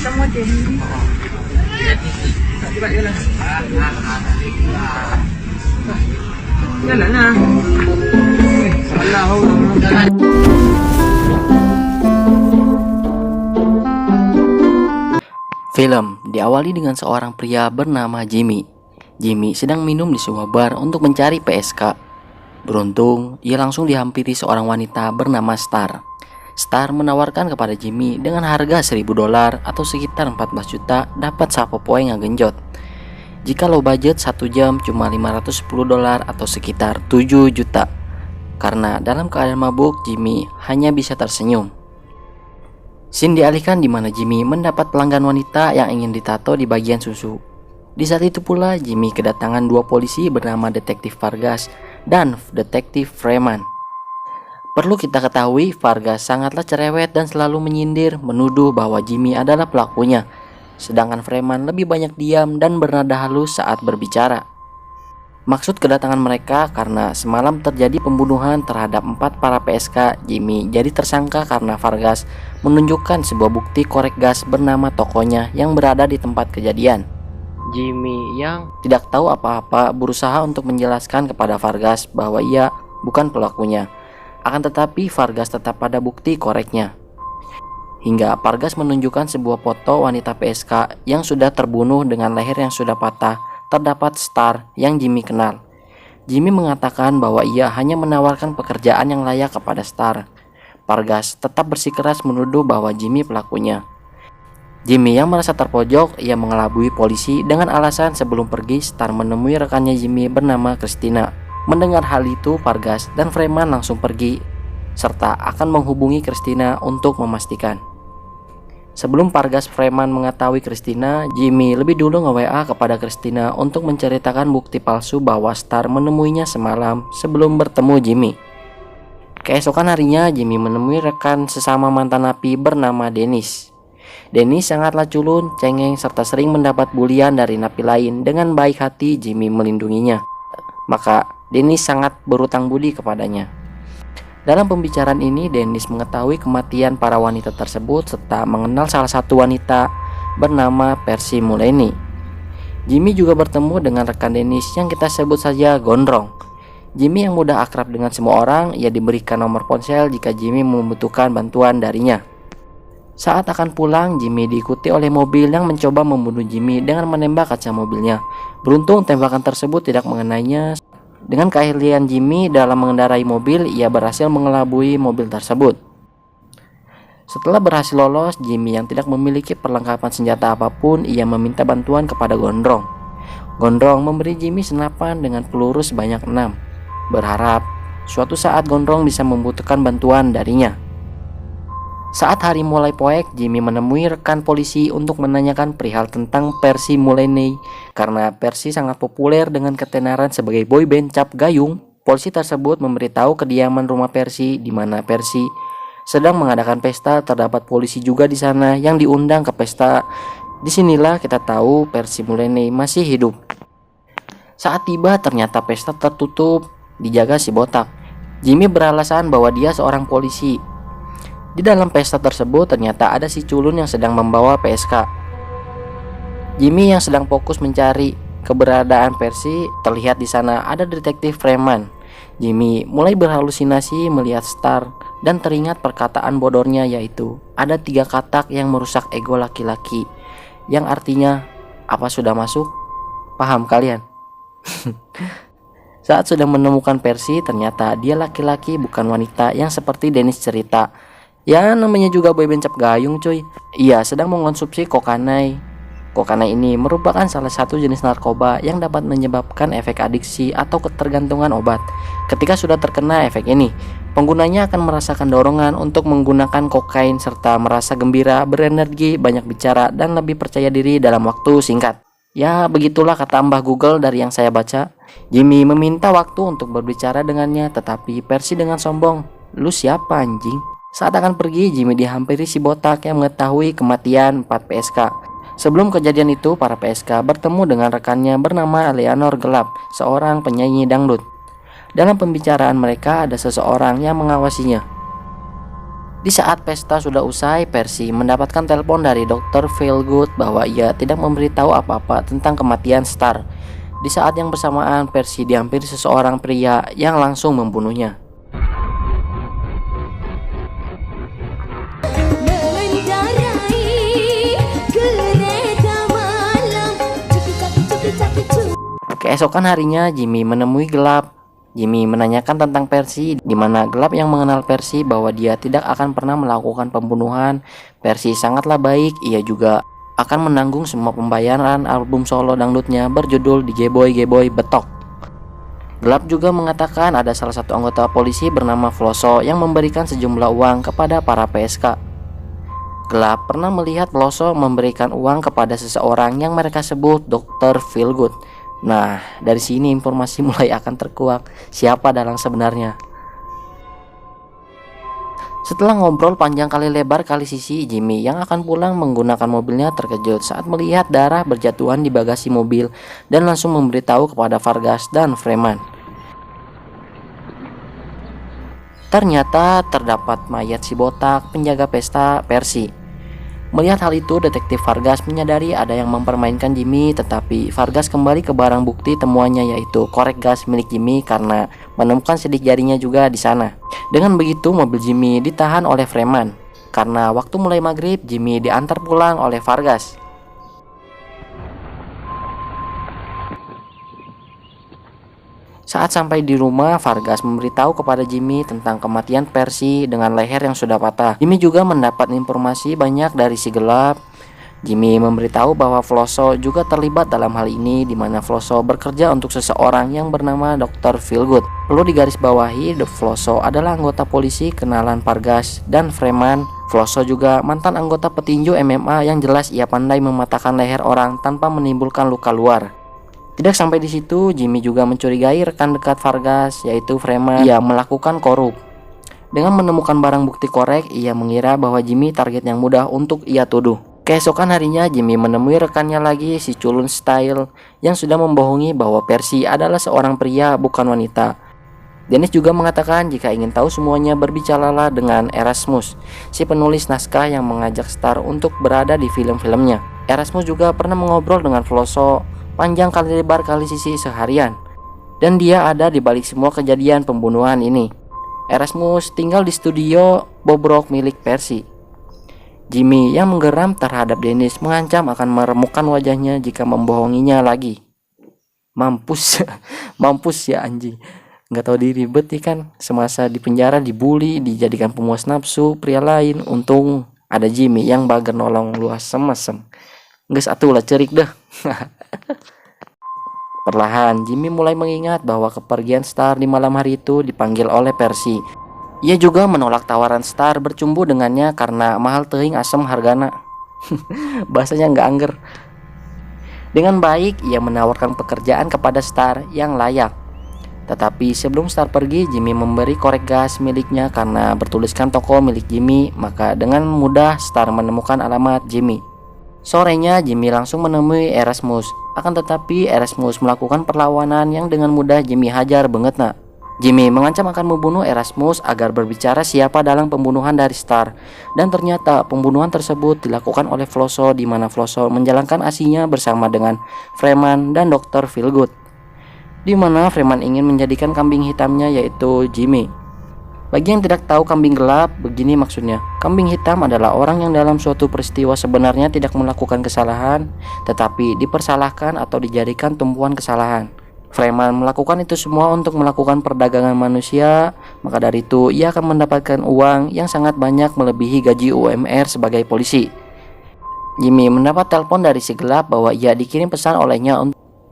Semua jadi. Jalan na. Film diawali dengan seorang pria bernama Jimmy. Jimmy sedang minum di sebuah bar untuk mencari PSK. Beruntung, ia langsung dihampiri seorang wanita bernama Star. Star menawarkan kepada Jimmy dengan harga $1.000 atau sekitar 14 juta dapat sapopoe ngagenjot. Jika low budget 1 jam cuma $510 atau sekitar 7 juta. Karena dalam keadaan mabuk, Jimmy hanya bisa tersenyum. Scene dialihkan di mana Jimmy mendapat pelanggan wanita yang ingin ditato di bagian susu. Di saat itu pula Jimmy kedatangan 2 polisi bernama Detektif Vargas dan Detektif Freeman. Perlu kita ketahui, Vargas sangatlah cerewet dan selalu menyindir, menuduh bahwa Jimmy adalah pelakunya. Sedangkan Freeman lebih banyak diam dan bernada halus saat berbicara. Maksud kedatangan mereka karena semalam terjadi pembunuhan terhadap 4 para PSK. Jimmy jadi tersangka karena Vargas menunjukkan sebuah bukti korek gas bernama tokonya yang berada di tempat kejadian. Jimmy yang tidak tahu apa-apa berusaha untuk menjelaskan kepada Vargas bahwa ia bukan pelakunya. Akan tetapi Vargas tetap pada bukti koreknya. Hingga Vargas menunjukkan sebuah foto wanita PSK yang sudah terbunuh dengan leher yang sudah patah. Terdapat Star yang Jimmy kenal. Jimmy mengatakan bahwa ia hanya menawarkan pekerjaan yang layak kepada Star. Vargas tetap bersikeras menuduh bahwa Jimmy pelakunya. Jimmy yang merasa terpojok, ia mengelabui polisi dengan alasan sebelum pergi Star menemui rekannya Jimmy bernama Christina. Mendengar hal itu, Vargas dan Freeman langsung pergi serta akan menghubungi Christina untuk memastikan. Sebelum Vargas Freeman mengetahui Christina, Jimmy lebih dulu nge-WA kepada Christina untuk menceritakan bukti palsu bahwa Star menemuinya semalam sebelum bertemu Jimmy. Keesokan harinya, Jimmy menemui rekan sesama mantan napi bernama Dennis. Dennis sangatlah culun, cengeng, serta sering mendapat bulian dari napi lain. Dengan baik hati, Jimmy melindunginya. Maka Dennis sangat berutang budi kepadanya. Dalam pembicaraan ini, Dennis mengetahui kematian para wanita tersebut serta mengenal salah satu wanita bernama Percy Mullaney. Jimmy juga bertemu dengan rekan Dennis yang kita sebut saja Gondrong. Jimmy yang mudah akrab dengan semua orang, ia diberikan nomor ponsel jika Jimmy membutuhkan bantuan darinya. Saat akan pulang, Jimmy diikuti oleh mobil yang mencoba membunuh Jimmy dengan menembak kaca mobilnya. Beruntung tembakan tersebut tidak mengenainya. Dengan keahlian Jimmy dalam mengendarai mobil, ia berhasil mengelabui mobil tersebut. Setelah berhasil lolos, Jimmy yang tidak memiliki perlengkapan senjata apapun, ia meminta bantuan kepada Gondrong. Gondrong memberi Jimmy senapan dengan peluru sebanyak 6, berharap suatu saat Gondrong bisa membutuhkan bantuan darinya. Saat hari mulai poek, Jimmy menemui rekan polisi untuk menanyakan perihal tentang Percy Mullaney. Karena Percy sangat populer dengan ketenaran sebagai boyband cap gayung, polisi tersebut memberitahu kediaman rumah Percy di mana Percy sedang mengadakan pesta. Terdapat polisi juga di sana yang diundang ke pesta. Disinilah kita tahu Percy Mullaney masih hidup. Saat tiba, ternyata pesta tertutup, dijaga si botak. Jimmy beralasan bahwa dia seorang polisi. Di dalam pesta tersebut ternyata ada si culun yang sedang membawa PSK. Jimmy yang sedang fokus mencari keberadaan Percy, terlihat di sana ada detektif Freeman. Jimmy mulai berhalusinasi melihat Star dan teringat perkataan bodornya, yaitu ada 3 katak yang merusak ego laki-laki, yang artinya apa sudah masuk? Paham kalian? Saat sudah menemukan Percy, ternyata dia laki-laki bukan wanita yang seperti Dennis cerita. Ya namanya juga boyband cap gayung cuy. Ia sedang mengonsumsi kokanai. Kokanai ini merupakan salah satu jenis narkoba yang dapat menyebabkan efek adiksi atau ketergantungan obat. Ketika sudah terkena efek ini, penggunanya akan merasakan dorongan untuk menggunakan kokain serta merasa gembira, berenergi, banyak bicara, dan lebih percaya diri dalam waktu singkat. Ya begitulah kata Mbah Google dari yang saya baca. Jimmy meminta waktu untuk berbicara dengannya, tetapi Percy dengan sombong, "Lu siapa anjing?" Saat akan pergi, Jimmy dihampiri si botak yang mengetahui kematian 4 PSK. Sebelum kejadian itu, para PSK bertemu dengan rekannya bernama Eleanor Gelap, seorang penyanyi dangdut. Dalam pembicaraan mereka ada seseorang yang mengawasinya. Di saat pesta sudah usai, Percy mendapatkan telepon dari Dr. Feelgood bahwa ia tidak memberitahu apa-apa tentang kematian Star. Di saat yang bersamaan, Percy dihampiri seseorang pria yang langsung membunuhnya. Keesokan harinya, Jimmy menemui Gelap. Jimmy menanyakan tentang Percy, di mana Gelap yang mengenal Percy bahwa dia tidak akan pernah melakukan pembunuhan. Percy sangatlah baik, ia juga akan menanggung semua pembayaran album solo dangdutnya berjudul Di Geboy Geboy Betok. Gelap juga mengatakan ada salah satu anggota polisi bernama Floso yang memberikan sejumlah uang kepada para PSK. Gelap pernah melihat Floso memberikan uang kepada seseorang yang mereka sebut Dr. Feelgood. Nah, dari sini informasi mulai akan terkuak siapa dalang sebenarnya. Setelah ngobrol panjang kali lebar kali sisi, Jimmy yang akan pulang menggunakan mobilnya terkejut saat melihat darah berjatuhan di bagasi mobil dan langsung memberitahu kepada Vargas dan Freeman. Ternyata terdapat mayat si botak penjaga pesta Percy. Melihat hal itu, detektif Vargas menyadari ada yang mempermainkan Jimmy, tetapi Vargas kembali ke barang bukti temuannya, yaitu korek gas milik Jimmy karena menemukan sidik jarinya juga di sana. Dengan begitu, mobil Jimmy ditahan oleh Freeman. Karena waktu mulai maghrib, Jimmy diantar pulang oleh Vargas. Saat sampai di rumah, Vargas memberitahu kepada Jimmy tentang kematian Percy dengan leher yang sudah patah. Jimmy juga mendapat informasi banyak dari si Gelap. Jimmy memberitahu bahwa Floso juga terlibat dalam hal ini, di mana Floso bekerja untuk seseorang yang bernama Dr. Feelgood. Perlu digarisbawahi, Floso adalah anggota polisi kenalan Vargas dan Freeman. Floso juga mantan anggota petinju MMA yang jelas ia pandai mematahkan leher orang tanpa menimbulkan luka luar. Tidak sampai di situ, Jimmy juga mencurigai rekan dekat Vargas, yaitu Freeman. Ia melakukan korup. Dengan menemukan barang bukti korek, ia mengira bahwa Jimmy target yang mudah untuk ia tuduh. Keesokan harinya, Jimmy menemui rekannya lagi, si Culun Style, yang sudah membohongi bahwa Percy adalah seorang pria, bukan wanita. Dennis juga mengatakan jika ingin tahu semuanya, berbicaralah dengan Erasmus, si penulis naskah yang mengajak Star untuk berada di film-filmnya. Erasmus juga pernah mengobrol dengan Floso panjang kali lebar kali sisi seharian, dan dia ada di balik semua kejadian pembunuhan ini. Erasmus tinggal di studio bobrok milik Percy. Jimmy yang menggeram terhadap Dennis mengancam akan meremukkan wajahnya jika membohonginya lagi. Mampus, mampus ya anjing. Nggak tahu diri bet kan, semasa di penjara dibully, dijadikan pemuas nafsu pria lain. Untung ada Jimmy yang bager nolong luas semesem. Geus atuh lah cerik dah. Perlahan Jimmy mulai mengingat bahwa kepergian Star di malam hari itu dipanggil oleh Percy. Ia juga menolak tawaran Star bercumbu dengannya karena mahal teuing asem hargana. Bahasanya nggak angger. Dengan baik ia menawarkan pekerjaan kepada Star yang layak. Tetapi sebelum Star pergi, Jimmy memberi korek gas miliknya karena bertuliskan toko milik Jimmy. Maka dengan mudah Star menemukan alamat Jimmy. Sorenya Jimmy langsung menemui Erasmus. Akan tetapi Erasmus melakukan perlawanan yang dengan mudah Jimmy hajar banget nak. Jimmy mengancam akan membunuh Erasmus agar berbicara siapa dalang pembunuhan dari Star. Dan ternyata pembunuhan tersebut dilakukan oleh Floso, di mana Floso menjalankan aksinya bersama dengan Freeman dan Dr. Feelgood. Di mana Freeman ingin menjadikan kambing hitamnya, yaitu Jimmy. Bagi yang tidak tahu kambing gelap, begini maksudnya. Kambing hitam adalah orang yang dalam suatu peristiwa sebenarnya tidak melakukan kesalahan, tetapi dipersalahkan atau dijadikan tumpuan kesalahan. Freeman melakukan itu semua untuk melakukan perdagangan manusia, maka dari itu ia akan mendapatkan uang yang sangat banyak melebihi gaji UMR sebagai polisi. Jimmy mendapat telepon dari si gelap bahwa ia dikirim pesan olehnya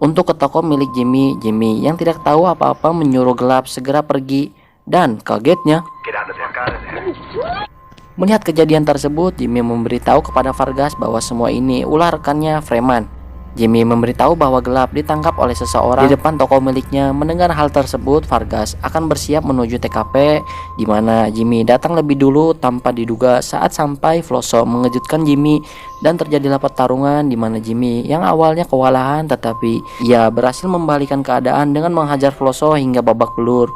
untuk ke toko milik Jimmy. Jimmy yang tidak tahu apa-apa menyuruh gelap segera pergi. Dan kagetnya, melihat kejadian tersebut, Jimmy memberitahu kepada Vargas bahwa semua ini ulah rekannya Freeman. Jimmy memberitahu bahwa gelap ditangkap oleh seseorang di depan toko miliknya. Mendengar hal tersebut, Vargas akan bersiap menuju TKP, di mana Jimmy datang lebih dulu tanpa diduga. Saat sampai, Floso mengejutkan Jimmy dan terjadilah pertarungan di mana Jimmy yang awalnya kewalahan, tetapi ia berhasil membalikan keadaan dengan menghajar Floso hingga babak belur.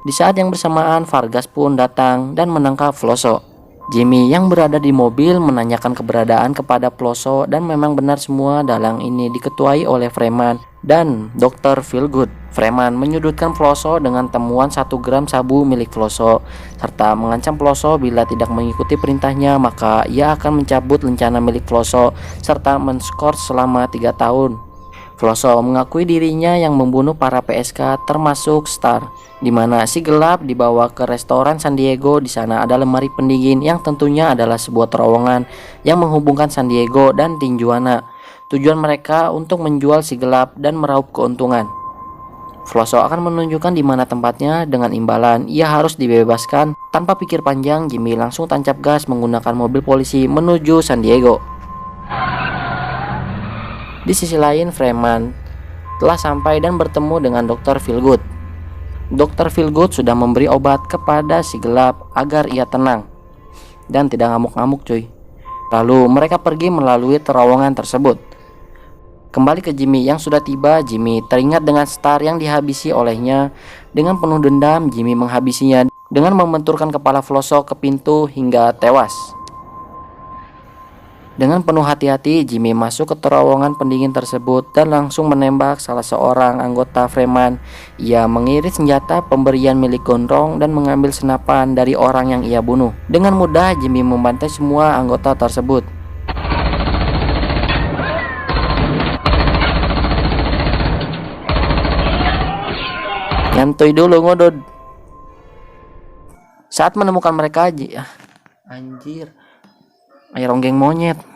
Di saat yang bersamaan, Vargas pun datang dan menangkap Floso. Jimmy yang berada di mobil menanyakan keberadaan kepada Peloso dan memang benar semua dalang ini diketuai oleh Freeman dan Dr. Feelgood. Freeman menyudutkan Peloso dengan temuan 1 gram sabu milik Peloso serta mengancam Peloso bila tidak mengikuti perintahnya maka ia akan mencabut lencana milik Peloso serta men-skor selama 3 tahun. Peloso mengakui dirinya yang membunuh para PSK termasuk Star, di mana si gelap dibawa ke restoran San Diego. Di sana ada lemari pendingin yang tentunya adalah sebuah terowongan yang menghubungkan San Diego dan Tijuana. Tujuan mereka untuk menjual si gelap dan meraup keuntungan. Peloso akan menunjukkan di mana tempatnya dengan imbalan ia harus dibebaskan. Tanpa pikir panjang, Jimmy langsung tancap gas menggunakan mobil polisi menuju San Diego. Di sisi lain, Freeman telah sampai dan bertemu dengan Dr. Feelgood. Dr. Feelgood sudah memberi obat kepada si gelap agar ia tenang dan tidak ngamuk-ngamuk cuy. Lalu mereka pergi melalui terowongan tersebut. Kembali ke Jimmy yang sudah tiba, Jimmy teringat dengan Star yang dihabisi olehnya. Dengan penuh dendam, Jimmy menghabisinya dengan membenturkan kepala Peloso ke pintu hingga tewas. Dengan penuh hati-hati, Jimmy masuk ke terowongan pendingin tersebut dan langsung menembak salah seorang anggota Freeman. Ia mengirit senjata pemberian milik Gondrong dan mengambil senapan dari orang yang ia bunuh. Dengan mudah, Jimmy membantai semua anggota tersebut. Nyantuy dulu ngodod. Saat menemukan mereka, anjir, air ronggeng monyet.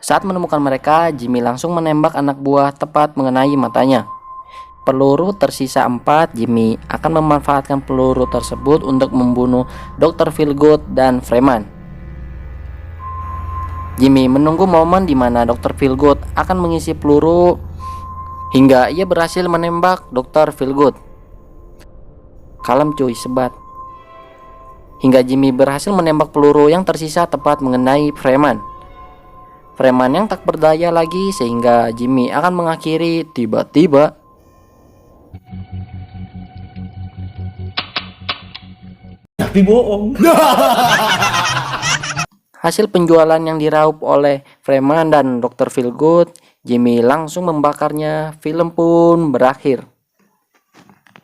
Saat menemukan mereka, Jimmy langsung menembak anak buah tepat mengenai matanya. Peluru tersisa 4, Jimmy akan memanfaatkan peluru tersebut untuk membunuh Dr. Feelgood dan Freeman. Jimmy menunggu momen di mana Dr. Feelgood akan mengisi peluru hingga ia berhasil menembak Dr. Feelgood. Kalem cuy, sebat. Hingga Jimmy berhasil menembak peluru yang tersisa tepat mengenai Freeman. Freeman yang tak berdaya lagi sehingga Jimmy akan mengakhiri tiba-tiba. Tapi bohong. Hasil penjualan yang diraup oleh Freeman dan Dr. Feelgood, Jimmy langsung membakarnya. Film pun berakhir.